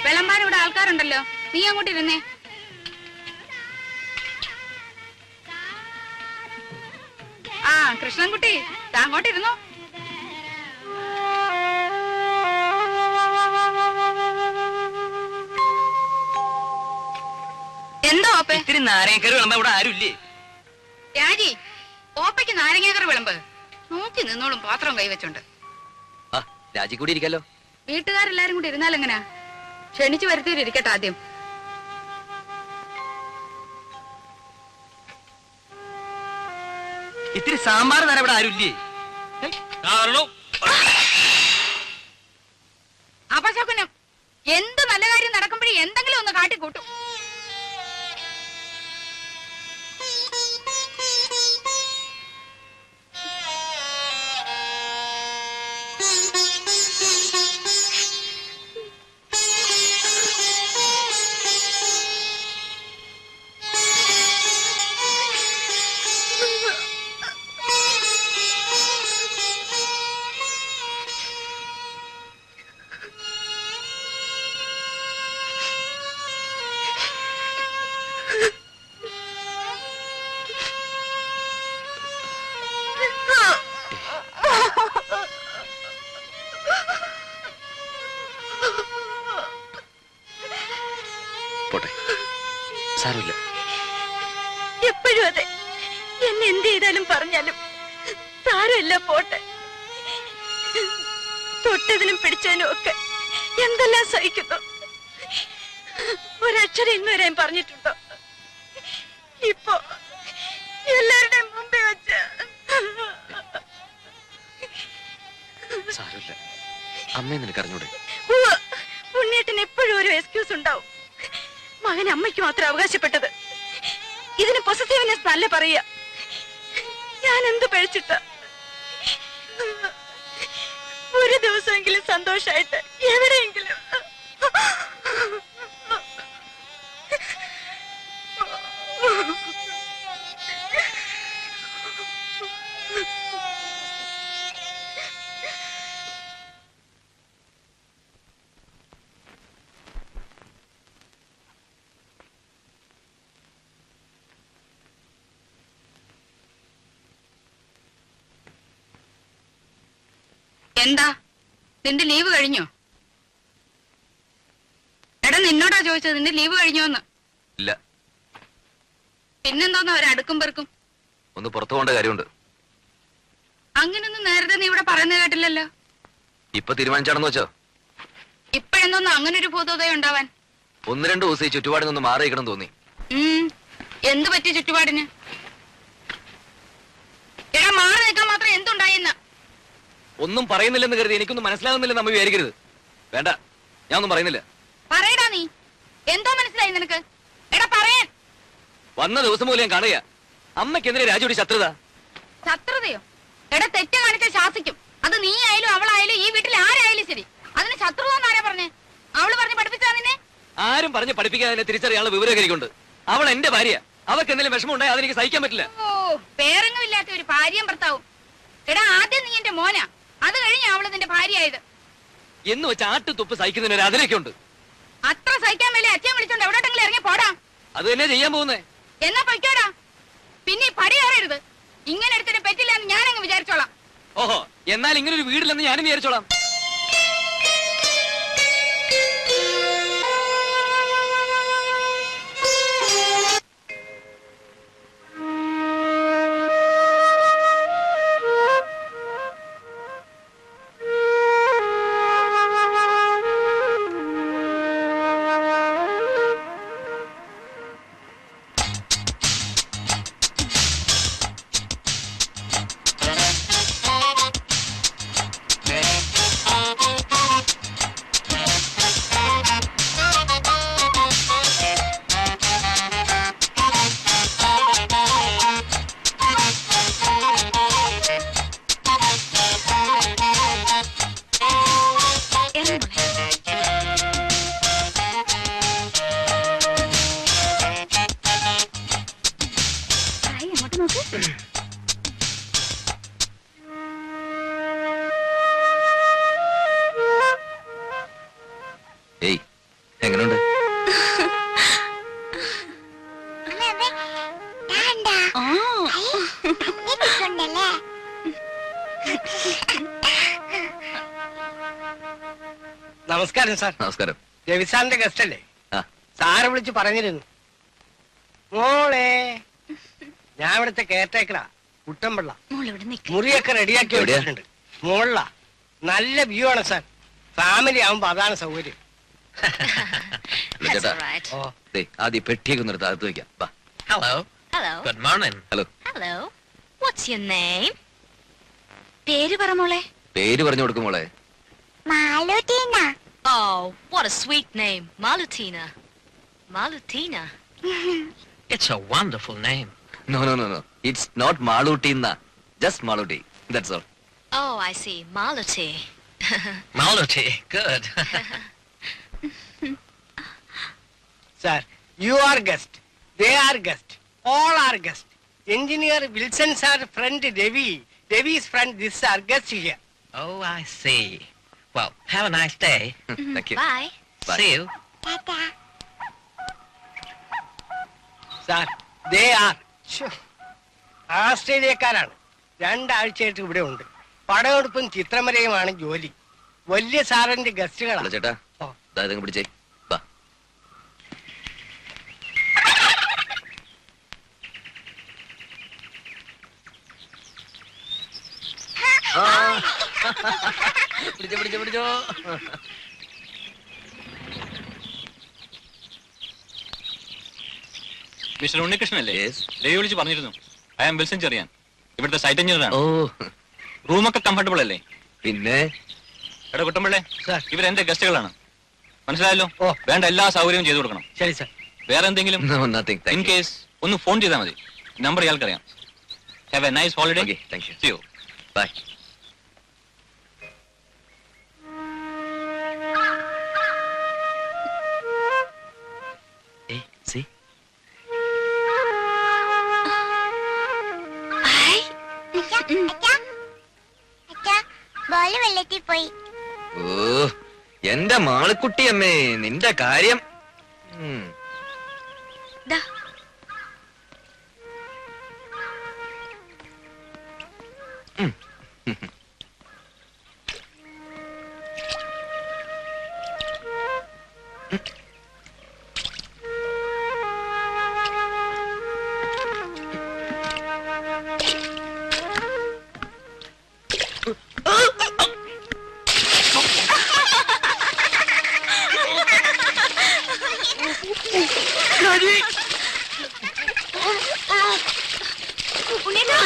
വിളമ്പാൻ ഇവിടെ ആൾക്കാരുണ്ടല്ലോ, നീ അങ്ങോട്ട് ഇരുന്നേ. ആ കൃഷ്ണൻകുട്ടി, അങ്ങോട്ടിരുന്നോ. എന്തോ ഓപ്പ? ഇത്തിരി നാരങ്ങക്കറി വിളമ്പ ഇവിടെ ആരുമില്ലേ? രാജി, ഓപ്പയ്ക്ക് നാരങ്ങക്കറി വിളമ്പ്. നോക്കി നിന്നോളും പാത്രം കൈവച്ചോണ്ട്. രാജി കൂടി ഇരിക്കല്ലോ. വീട്ടുകാരെല്ലാരും കൂടി ഇരുന്നാലെങ്ങനാ? ക്ഷണിച്ചു വരുത്തിയിട്ടിരിക്കട്ടെ ആദ്യം. ഇത്തിരി സാമ്പാർ തരാൻ ഇവിടെ ആരുമില്ലേ? അപശകുനം. എന്ത് നല്ല കാര്യം നടക്കുമ്പോഴേ എന്തെങ്കിലും ഒന്ന് കാട്ടിക്കൂട്ടും. സാരമില്ല. എപ്പോഴും അതെ. എന്നെ എന്ത് ചെയ്താലും പറഞ്ഞാലും സാരമില്ല, പോട്ടെ. തൊട്ടതിനും പിടിച്ചതിനും ഒക്കെ എന്തെല്ലാം സഹിക്കുന്നു. ഒരക്ഷരം ഇന്ന് വരെ പറഞ്ഞിട്ടുണ്ടോ? ഇപ്പൊ എല്ലാവരുടെയും മുമ്പേ വെച്ച്. സാരമില്ല, അമ്മയെ നിനക്ക് അറിഞ്ഞൂടെ? ഉണ്ണിയേട്ടന് എപ്പോഴും ഒരു എക്സ്ക്യൂസ് ഉണ്ടാവും. മകൻ അമ്മയ്ക്ക് മാത്രം അവകാശപ്പെട്ടത്. ഇതിന് പോസിറ്റീവ്നെസ് നല്ല പറയുക. ഞാൻ എന്ത് പഴിച്ചിട്ട? ഒരു ദിവസമെങ്കിലും സന്തോഷായിട്ട് എവിടെയെങ്കിലും. എന്താ, നിന്റെ ലീവ് കഴിഞ്ഞോ? എടാ, നിന്നോടാ ചോദിച്ചത്, നിന്റെ ലീവ് കഴിഞ്ഞോന്ന്. ഇല്ല. പിന്നെന്തോന്നാ ഒരടുക്കും പെറുക്കും? ഒന്ന് പുറത്തു പോകേണ്ട കാര്യമുണ്ട്. അങ്ങനൊന്നും നേരത്തെ നീ ഇവിടെ പറയുന്നത് കേട്ടില്ലല്ലോ. ഇപ്പൊ തീരുമാനിച്ചാണെന്ന് വെച്ചോ? ഇപ്പഴെന്തോന്നു അങ്ങനെ ഒരു ഭൂതോദയം ഉണ്ടാവാൻ? ഒന്ന് രണ്ടു ദിവസം ഈ ചുറ്റുപാടിൽ നിന്ന് മാറിയിക്കണം തോന്നി. എന്ത് പറ്റി ചുറ്റുപാടിന്? എടാ, മാറി നിൽക്കാൻ മാത്രം എന്തുണ്ടായെന്ന്? ഒന്നും പറയുന്നില്ലെന്ന് കരുതി എനിക്കൊന്നും മനസ്സിലാകുന്നില്ലെന്ന് നമ്മ വിചാരിക്കരുത്. വേണ്ട, ഞാൻ ഒന്നും പറയുന്നില്ല. പറയടാ, നീ എന്തോ മനസ്സിലായി നിനക്ക്? എടാ പറയാൻ. വന്ന ദിവസം പോലും ഞാൻ കാണുക അമ്മയ്ക്കെതിരെ രാജുവിടെ ശത്രുത. ശത്രുതയോ? എടാ, തെറ്റ് കാണിച്ച ശാസിക്കും. അത് നീ ആയാലും അവളായാലും ഈ വീട്ടിൽ ആരായാലും ശരി. അതിന് ശത്രുത എന്നാരാ പറഞ്ഞേ? അവള് പറഞ്ഞ് പഠിപ്പിച്ചാ നിന്നെ? ആരും പറഞ്ഞ് പഠിപ്പിക്കാതെ തിരിച്ചറിയാനുള്ള വിവരകരിക്കുണ്ട്. അവൾ എന്റെ ഭാര്യ. അവർക്ക് എന്തെങ്കിലും വിഷമം ഉണ്ടായി അതെനിക്ക് സഹിക്കാൻ പറ്റില്ല. ഓ, പേരെങ്ങുമില്ലാത്ത ഒരു ഭാര്യയും ഭർത്താവും. എടാ, ആദ്യം നീ എന്റെ മോനാ, അത് കഴിഞ്ഞ അവള് നിന്റെ ഭാര്യയായത്. എന്ന് വെച്ച് ആട്ടുതുപ്പ് സഹിക്കുന്നതിന് അതിലൊക്കെ ഉണ്ട്. അത്ര സഹിക്കാൻ മേലെ അച്ഛൻ വിളിച്ചോണ്ട് എവിടോട്ടെങ്കിലും ഇറങ്ങി പോടാ. അത് തന്നെ ചെയ്യാൻ പോകുന്നേ. എന്നാ പൊയ്ക്കോടാ. പിന്നെ പടി കയറരുത്. ഇങ്ങനെ എടുത്തിട്ട് പറ്റില്ല എന്ന് ഞാനങ്ങ് വിചാരിച്ചോളാം. ഓഹോ, എന്നാൽ ഇങ്ങനെ ഒരു വീടില്ലെന്ന് ഞാനും വിചാരിച്ചോളാം. നമസ്കാരം സാർ. നമസ്കാരം. രവിസാറിന്റെ ഗസ്റ്റ് അല്ലേ? ആ. സാറെ വിളിച്ച് പറഞ്ഞിരുന്നു. മോളെ, ഞാൻ ഇവിടുത്തെ കെയർടേക്കറാ, കുട്ടമ്പിള്ള. മോളിവിടെ നിൽക്ക്. മുറിയൊക്കെ റെഡിയാക്കി എവിടെയാ? വെച്ചിട്ടുണ്ട്. മോളിലാ. നല്ല വ്യൂ ആണ് സാർ. ഫാമിലി ആവുമ്പോ അതാണ് സൗകര്യം. അല്ല ചേട്ടാ, ഓ, ദേ, ആദ്യം പെട്ടിയൊക്കെ ഒന്ന് എടുത്ത് അകത്ത് വെക്കാം. വാ. Hello. Hello. Good morning. Hello. Hello. What's your name? പേര് പറ മോളെ. പേര് പറഞ്ഞു കൊടുക്കും മോളെ. Malutina. Oh, what a sweet name. Malutina. Malutina. It's a wonderful name. No no no no, it's not Maluti എന്നാ, just Maluti, that's all. Oh, I see. Maluti. Maluti. Good. Sir, you are guest, they are guest, all are guest. Engineer Wilson sir friend Ravi, Ravi's friend this are guest here. Oh, I see. Well, have a nice day. Thank you. Bye. Bye. See you. Sir, they are ആസ്ട്രേലിയക്കാരാണ്. 2 ആഴ്ചയായിട്ട് ഇവിടെ ഉണ്ട്. പടമെടുപ്പും ചിത്രമരയുമാണ് ജോലി. വലിയ സാറിന്റെ അല്ല ഗസ്റ്റുകളാണ്. ചേട്ടാ, ഓ. ഇതങ്ങ് പിടിച്ചേ. വാ. പിടിച്ചോ പിടിച്ചോ പിടിച്ചോ. മിസ്റ്റർ ഉണ്ണികൃഷ്ണൻ അല്ലേ? Yes. രവി വിളിച്ച് പറഞ്ഞിരുന്നു. ഐ ആം വിൽസൺ ചെറിയാൻ, ഇവിടുത്തെ സൈറ്റ് എഞ്ചിനീയർ ആണ്. ഓ, റൂമൊക്കെ കംഫർട്ടബിൾ അല്ലേ? പിന്നെ എടാ കുട്ടമ്പിള്ളേ, സാർ. ഇവരെന്റെ ഗസ്റ്റുകളാണ്, മനസ്സിലായല്ലോ? ഓ. വേണ്ട എല്ലാ സൗകര്യവും ചെയ്തു കൊടുക്കണം. ശരി സാർ. വേറെ എന്തെങ്കിലും no nothing, in thank you. Case ഒന്ന് ഫോൺ ചെയ്താൽ മതി. നമ്പർ ഇയാൾക്കറിയാം. Have a nice holiday. Okay, thank you. See you. Bye. Hey, see? Ball വെള്ളത്തിൽ പോയി. ഓ, എന്റെ മാളിക്കുട്ടിയമ്മേ, നിന്റെ കാര്യം. ഉം. ദാ. ഉം. ഉണ്ണീട്ടാ.